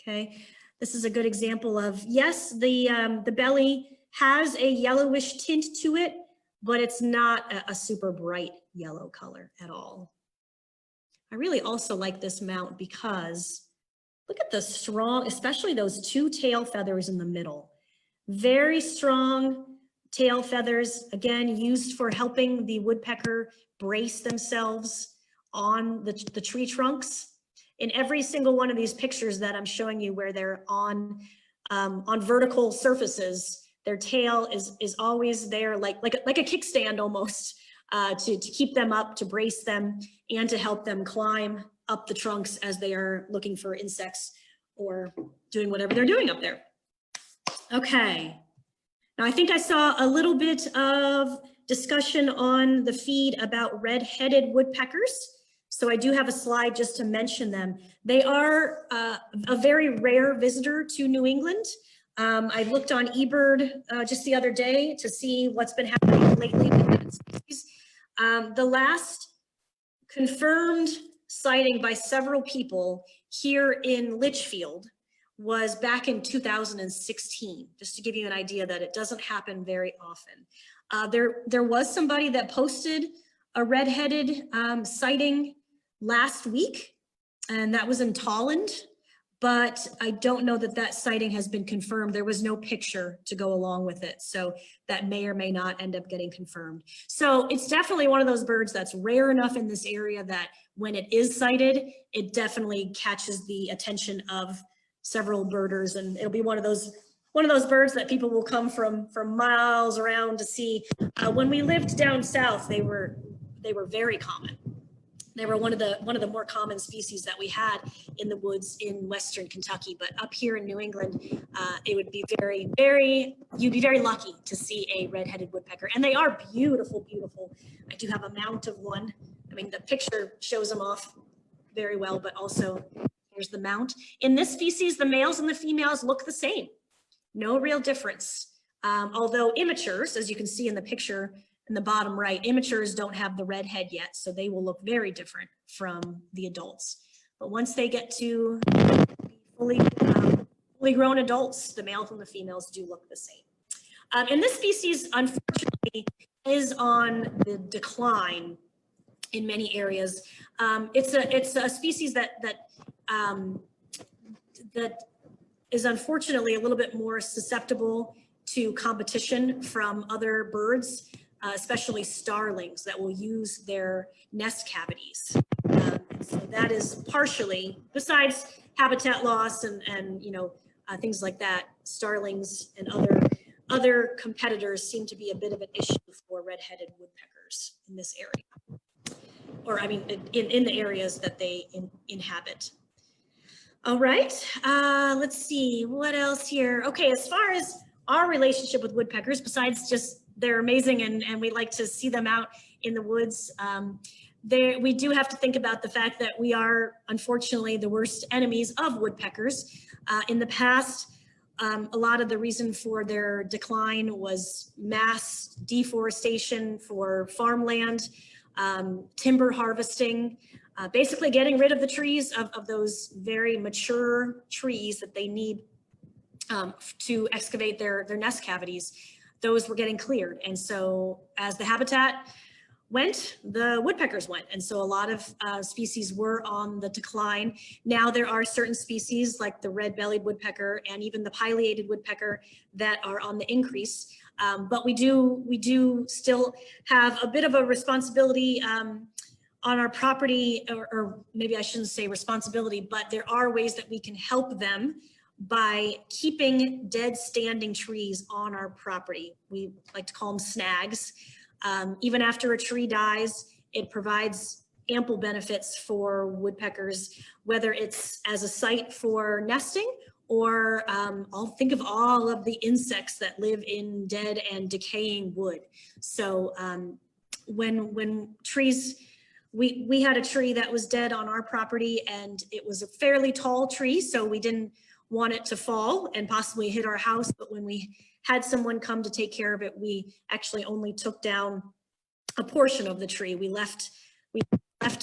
Okay, this is a good example of, yes, the belly has a yellowish tint to it, but it's not a super bright yellow color at all. I really also like this mount because look at the strong, especially those two tail feathers in the middle. Very strong tail feathers, again, used for helping the woodpecker brace themselves on the tree trunks. In every single one of these pictures that I'm showing you where they're on vertical surfaces, their tail is always there, like a kickstand almost, to keep them up, to brace them, and to help them climb up the trunks as they are looking for insects or doing whatever they're doing up there. Okay, now I think I saw a little bit of discussion on the feed about red-headed woodpeckers. So I do have a slide just to mention them. They are a very rare visitor to New England. I looked on eBird just the other day to see what's been happening lately with that species. The last confirmed sighting by several people here in Litchfield was back in 2016, just to give you an idea that it doesn't happen very often. There was somebody that posted a red-headed sighting last week, and that was in Tolland, but I don't know that that sighting has been confirmed. There was no picture to go along with it, so that may or may not end up getting confirmed. So it's definitely one of those birds that's rare enough in this area that when it is sighted, it definitely catches the attention of several birders, and it'll be one of those birds that people will come from miles around to see. When we lived down south, they were very common. They were one of the more common species that we had in the woods in Western Kentucky. But up here in New England, it would be you'd be very lucky to see a red-headed woodpecker. And they are beautiful, beautiful. I do have a mount of one. I mean, the picture shows them off very well, but also here's the mount. In this species, the males and the females look the same. No real difference. Although immatures, as you can see in the picture, in the bottom right, immatures don't have the red head yet, so they will look very different from the adults. But once they get to fully grown adults, the males and the females do look the same. And this species, unfortunately, is on the decline in many areas. It's a species that is unfortunately a little bit more susceptible to competition from other birds, especially starlings that will use their nest cavities. So that is partially, besides habitat loss and things like that, starlings and other competitors seem to be a bit of an issue for red-headed woodpeckers in this area, or I mean in the areas that they inhabit. All right, let's see what else here. Okay, as far as our relationship with woodpeckers, besides just they're amazing and we like to see them out in the woods, we do have to think about the fact that we are unfortunately the worst enemies of woodpeckers. In the past, a lot of the reason for their decline was mass deforestation for farmland, timber harvesting, basically getting rid of the trees, of those very mature trees that they need to excavate their nest cavities. Those were getting cleared. And so as the habitat went, the woodpeckers went. And so a lot of species were on the decline. Now there are certain species like the red-bellied woodpecker and even the pileated woodpecker that are on the increase. But we do still have a bit of a responsibility on our property, or maybe I shouldn't say responsibility, but there are ways that we can help them by keeping dead standing trees on our property. We like to call them snags. Even after a tree dies, it provides ample benefits for woodpeckers, whether it's as a site for nesting or I'll think of all of the insects that live in dead and decaying wood. So when trees, we had a tree that was dead on our property, and it was a fairly tall tree, so we didn't want it to fall and possibly hit our house. But when we had someone come to take care of it, we actually only took down a portion of the tree. We left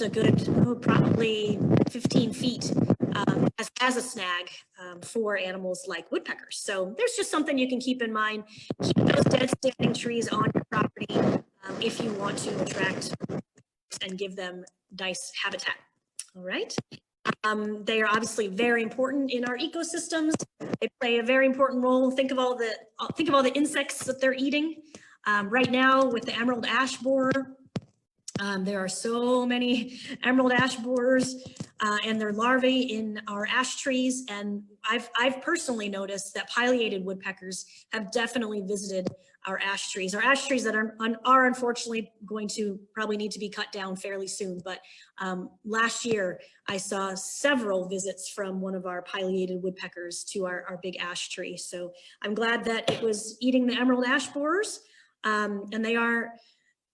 a good probably 15 feet as a snag for animals like woodpeckers. So there's just something you can keep in mind. Keep those dead standing trees on your property if you want to attract and give them nice habitat. All right. They are obviously very important in our ecosystems. They play a very important role. Think of all the insects that they're eating. Right now with the emerald ash borer, there are so many emerald ash borers and their larvae in our ash trees. And I've personally noticed that pileated woodpeckers have definitely visited our ash trees that are unfortunately going to probably need to be cut down fairly soon. But last year I saw several visits from one of our pileated woodpeckers to our big ash tree. So I'm glad that it was eating the emerald ash borers. And they are,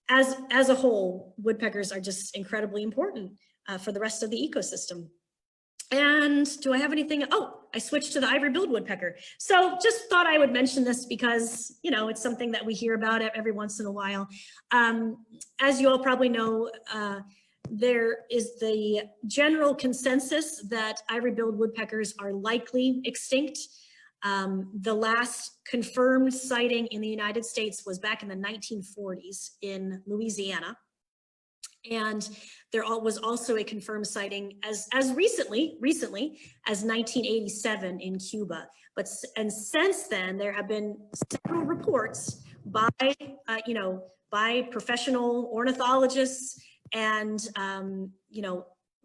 as a whole, woodpeckers are just incredibly important. for the rest of the ecosystem. And do I have anything? Oh, I switched to the Ivorybilled Woodpecker. So just thought I would mention this because, you know, it's something that we hear about every once in a while. As you all probably know, there is the general consensus that Ivorybilled woodpeckers are likely extinct. The last confirmed sighting in the United States was back in the 1940s in Louisiana. And there was also a confirmed sighting as recently as 1987 in Cuba. And since then, there have been several reports by, by professional ornithologists and,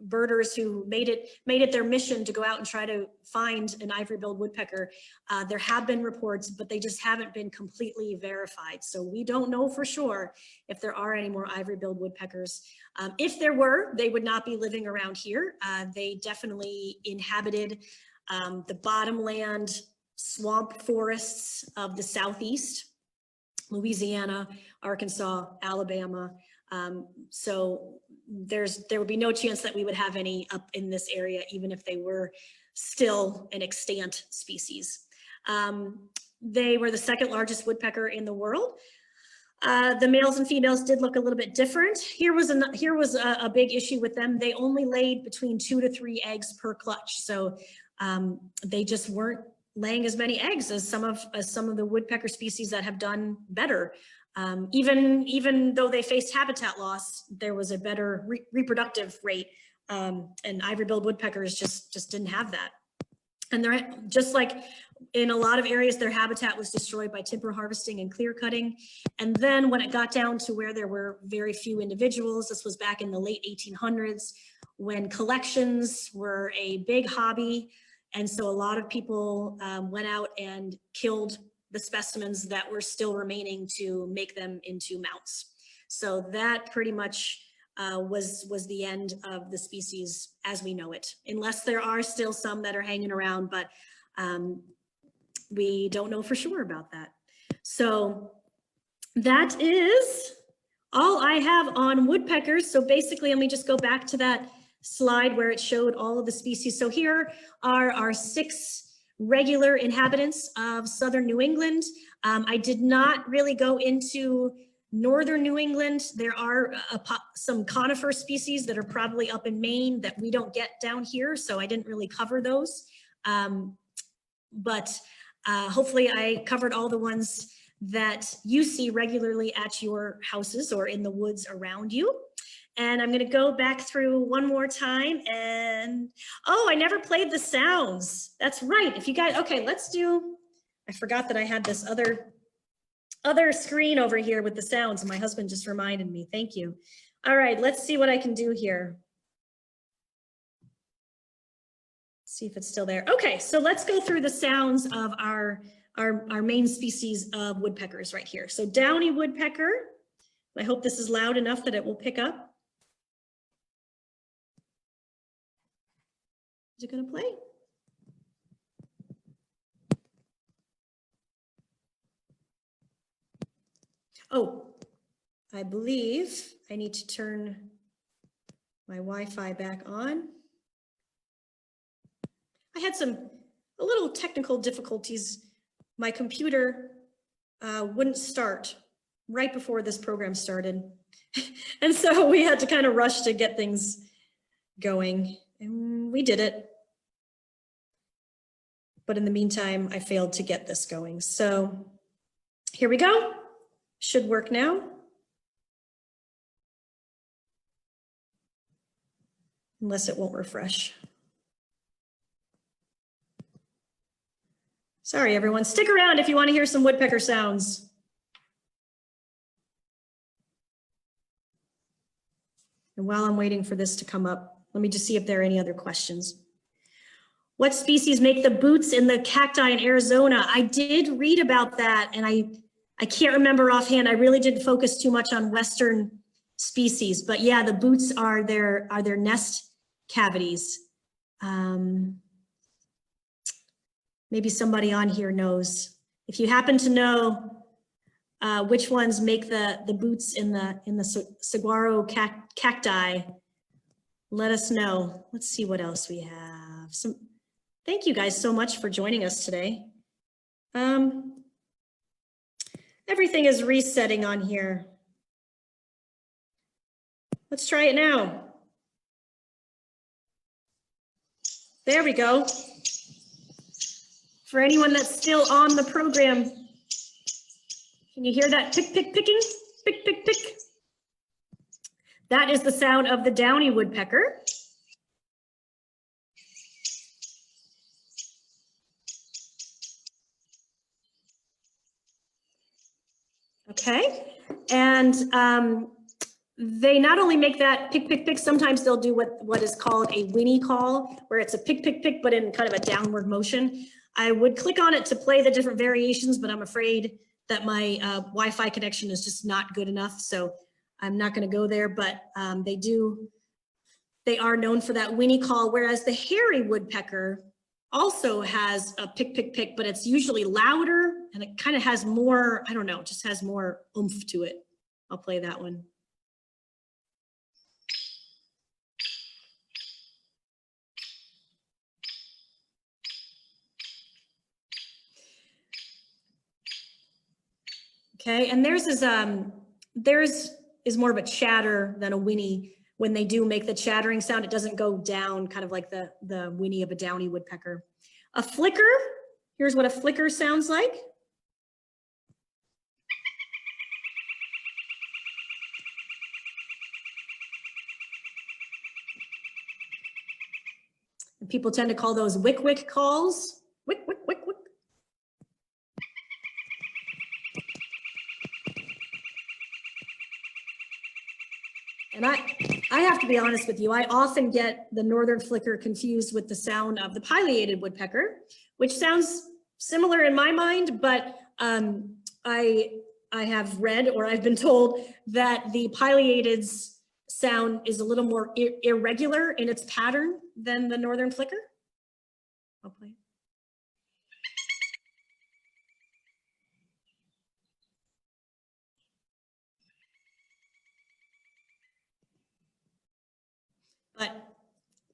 birders who made it their mission to go out and try to find an Ivorybilled woodpecker. There have been reports, but they just haven't been completely verified. So we don't know for sure if there are any more Ivorybilled woodpeckers. If there were, they would not be living around here. They definitely inhabited the bottomland swamp forests of the Southeast, Louisiana, Arkansas, Alabama. So there would be no chance that we would have any up in this area, even if they were still an extant species. They were the second largest woodpecker in the world. The males and females did look a little bit different. Here was a big issue with them. They only laid between 2 to 3 eggs per clutch. So they just weren't laying as many eggs as some of the woodpecker species that have done better. Even though they faced habitat loss, there was a better reproductive rate, and Ivorybilled woodpeckers just didn't have that. And they're just like in a lot of areas, their habitat was destroyed by timber harvesting and clear cutting. And then when it got down to where there were very few individuals, this was back in the late 1800s, when collections were a big hobby. And so a lot of people went out and killed the specimens that were still remaining to make them into mounts. So that pretty much was the end of the species as we know it, unless there are still some that are hanging around, but we don't know for sure about that. So that is all I have on woodpeckers. So basically, let me just go back to that slide where it showed all of the species. So here are our 6 regular inhabitants of southern New England. I did not really go into northern New England. There are some conifer species that are probably up in Maine that we don't get down here, so I didn't really cover those. But hopefully I covered all the ones that you see regularly at your houses or in the woods around you. And I'm going to go back through one more time and, oh, I never played the sounds. That's right. If you guys, okay, let's do, I forgot that I had this other screen over here with the sounds. And my husband just reminded me. Thank you. All right, let's see what I can do here. See if it's still there. Okay, so let's go through the sounds of our main species of woodpeckers right here. So Downy Woodpecker. I hope this is loud enough that it will pick up. Is it going to play? Oh, I believe I need to turn my Wi-Fi back on. I had a little technical difficulties. My computer wouldn't start right before this program started. And so we had to kind of rush to get things going, and we did it. But in the meantime, I failed to get this going. So here we go. Should work now. Unless it won't refresh. Sorry, everyone. Stick around if you want to hear some woodpecker sounds. And while I'm waiting for this to come up, let me just see if there are any other questions. What species make the boots in the cacti in Arizona? I did read about that, and I can't remember offhand. I really didn't focus too much on Western species, but yeah, the boots are their nest cavities. Maybe somebody on here knows. If you happen to know which ones make the boots in the saguaro cacti, let us know. Let's see what else we have. Thank you guys so much for joining us today. Everything is resetting on here. Let's try it now. There we go. For anyone that's still on the program, can you hear that picking? Pick, pick, pick. That is the sound of the Downy Woodpecker. Okay, and they not only make that pick, pick, pick, sometimes they'll do what is called a whinny call, where it's a pick, pick, pick, but in kind of a downward motion. I would click on it to play the different variations, but I'm afraid that my Wi-Fi connection is just not good enough, so I'm not going to go there. But they are known for that whinny call, whereas the hairy woodpecker also has a pick, pick, pick, but it's usually louder and it kind of has more, I don't know, just has more oomph to it. I'll play that one. Okay, and theirs is more of a chatter than a whinny. When they do make the chattering sound, it doesn't go down kind of like the whinny of a Downy woodpecker. A flicker, here's what a flicker sounds like. And people tend to call those wick wick calls. Wick, wick, wick, wick. And I have to be honest with you, I often get the northern flicker confused with the sound of the pileated woodpecker, which sounds similar in my mind, but I have read, or I've been told, that the pileated's sound is a little more irregular in its pattern than the northern flicker. I'll play. But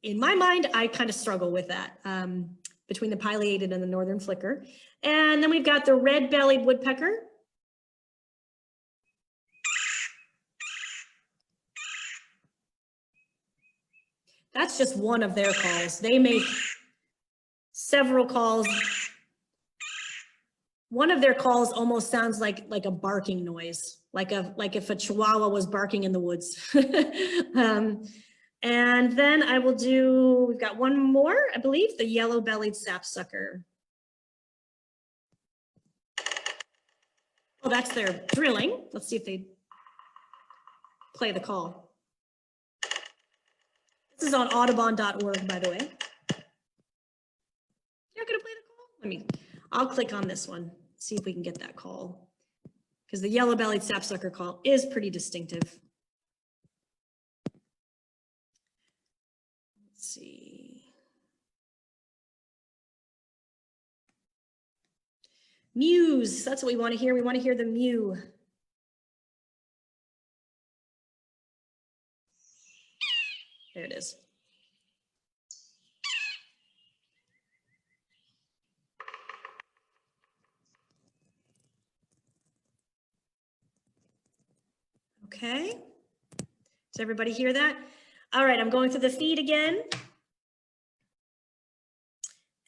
in my mind, I kind of struggle with that between the pileated and the northern flicker. And then we've got the red-bellied woodpecker. That's just one of their calls. They make several calls. One of their calls almost sounds like a barking noise, like if a chihuahua was barking in the woods. And then I will do, we've got one more, I believe, the Yellowbellied Sap Sucker. Oh, that's their drilling. Let's see if they play the call. This is on audubon.org, by the way. You're gonna play the call? I'll click on this one, see if we can get that call. Because the Yellowbellied Sap Sucker call is pretty distinctive. Let's see. Mews, that's what we want to hear. We want to hear the mew. There it is. Okay. Does everybody hear that? All right, I'm going through the feed again.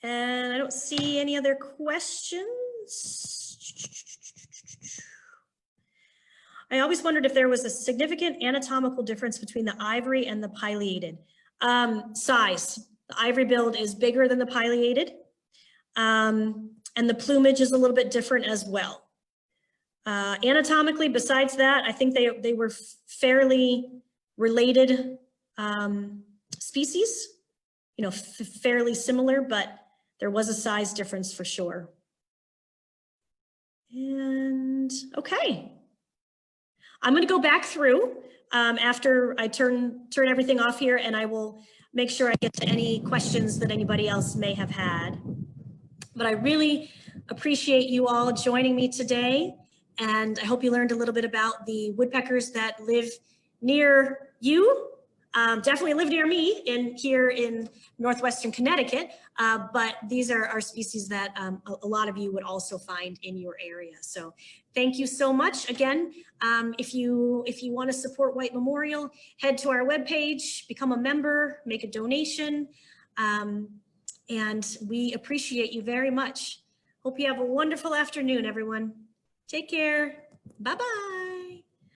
And I don't see any other questions. I always wondered if there was a significant anatomical difference between the ivory and the pileated. Size. The ivory-billed is bigger than the pileated. And the plumage is a little bit different as well. Anatomically, besides that, I think they were fairly related species, you know, fairly similar, but there was a size difference for sure. And okay, I'm going to go back through after I turn everything off here, and I will make sure I get to any questions that anybody else may have had. But I really appreciate you all joining me today, and I hope you learned a little bit about the woodpeckers that live near you. definitely live near me here in northwestern Connecticut, but these are species that a lot of you would also find in your area. So thank you so much. Again, if you want to support White Memorial, head to our webpage, become a member, make a donation, and we appreciate you very much. Hope you have a wonderful afternoon, everyone. Take care. Bye-bye.